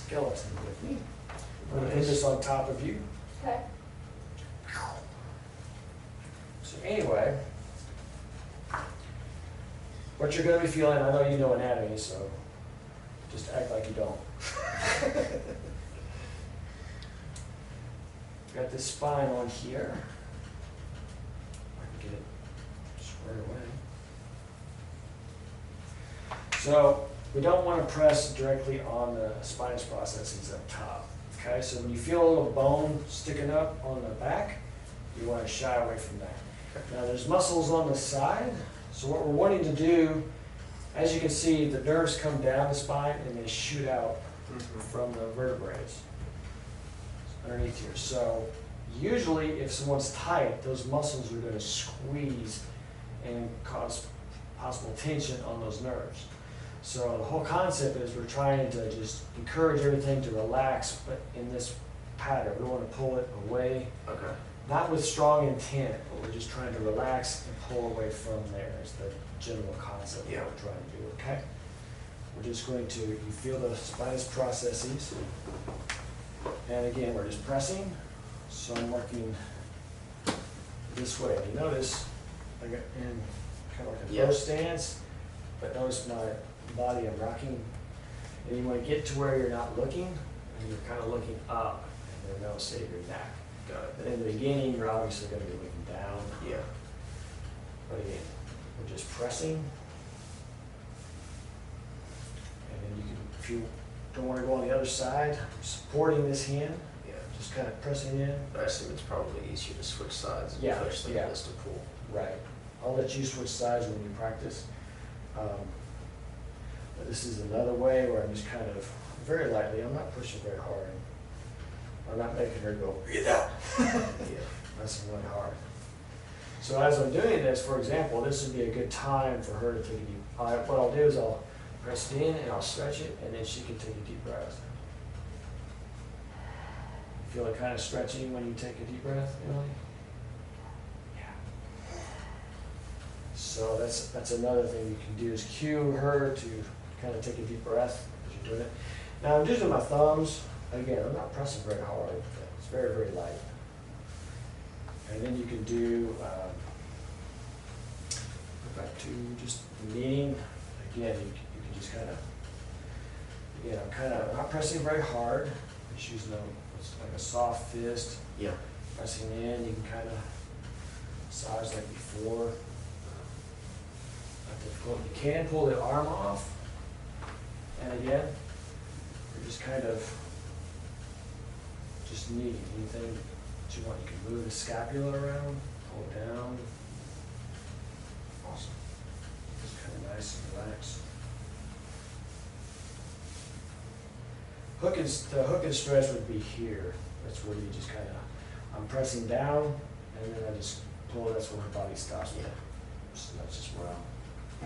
skeleton with me. I'm going to put this on top of you. Okay. So anyway, what you're going to be feeling, I know you know anatomy, so just act like you don't. Got this spine on here. I can get it squared away. So we don't want to press directly on the spinous processes up top. Okay, so when you feel a little bone sticking up on the back, you want to shy away from that. Now there's muscles on the side, so what we're wanting to do, as you can see, the nerves come down the spine and they shoot out from the vertebrae underneath here. So usually if someone's tight, those muscles are going to squeeze and cause possible tension on those nerves. So the whole concept is we're trying to just encourage everything to relax, but in this pattern. We don't want to pull it away. Okay. Not with strong intent, but we're just trying to relax and pull away from there is the general concept of what we're trying to do, okay? We're just going to, you feel the spinous processes. And again, we're just pressing. So I'm working this way. And you notice I got in kind of like a bow stance, but notice my body, I'm rocking. And you want to get to where you're not looking, and you're kind of looking up, and then they'll save your neck. Got it. But in the beginning, you're obviously going to be looking down. Yeah. But again, we're just pressing. And then you can, if you don't want to go on the other side, supporting this hand. Yeah. Just kind of pressing in. I assume it's probably easier to switch sides and push than it is to pull. Right. I'll let you switch sides when you practice. But this is another way where I'm just kind of very lightly, I'm not pushing very hard. I'm not making her go, breathe out. That's really hard. So as I'm doing this, for example, this would be a good time for her to take a deep, what I'll do is I'll press it in and I'll stretch it, and then she can take a deep breath. Feel it kind of stretching when you take a deep breath, Emily? Yeah. So that's another thing you can do is cue her to kind of take a deep breath as you're doing it. Now I'm using my thumbs. Again, I'm not pressing very hard. It's very, very light. And then you can do, go back to just kneading. Again, you can just kind of, again, I'm not pressing very hard. Just using it's like a soft fist. Yeah. Pressing in, you can kind of massage like before. Not difficult. You can pull the arm off. And again, you're just kind of just kneading. Anything that you want, you can move the scapula around, pull it down. Awesome. Just kind of nice and relaxed. The hook and stretch would be here. That's where you just kind of, I'm pressing down, and then I just pull. That's where her body stops. Yeah. So that's just where I'm.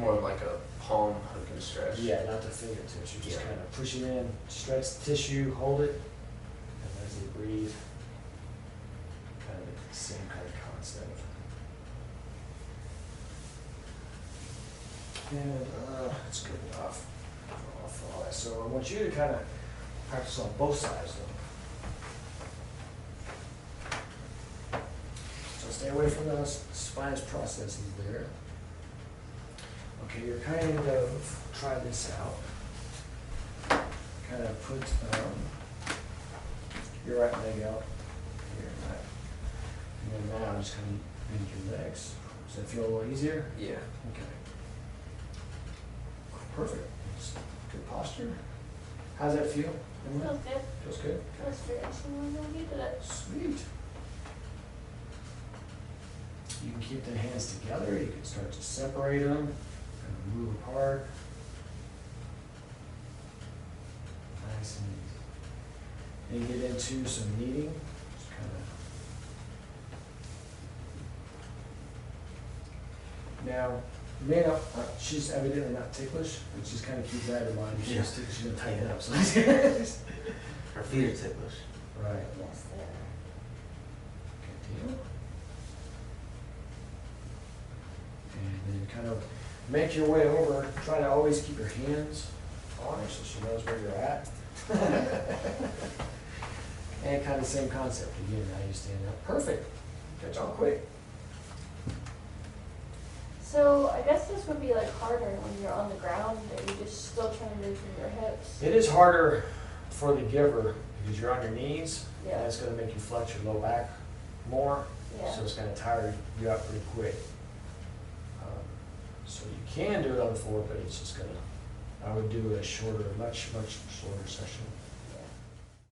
More like a palm hook and stretch. Yeah, not the fingertips. You're just kind of pushing in, stretch the tissue, hold it, and as you breathe, kind of the same kind of concept. And that's good enough for all that. So I want you to kind of practice on both sides though. So stay away from those spinous processes there. Okay, you're kind of, try this out. Kind of put your right leg out here, and then now just kind of bend your legs. Does that feel a little easier? Yeah. Okay. Perfect. Good posture. How's that feel? Feels good. Feels good? Feels really good. Sweet. You can keep the hands together. You can start to separate them and move apart. Nice and easy. And get into some kneading. Just kind of. Now, she's evidently not ticklish, but just kind of keep that in mind. She's going to tighten up. So. Her feet are ticklish. Right. Yes, they are. Good deal. And then kind of make your way over. Try to always keep your hands on her so she knows where you're at. And kind of the same concept again, now you stand up. Perfect. Catch on quick. So I guess this would be like harder when you're on the ground and you're just still trying to move from your hips. It is harder for the giver because you're on your knees. Yeah. And it's going to make you flex your low back more. Yeah. So it's going to tire you out pretty quick. So you can do it on the floor, but it's just going to, I would do a shorter, much shorter session.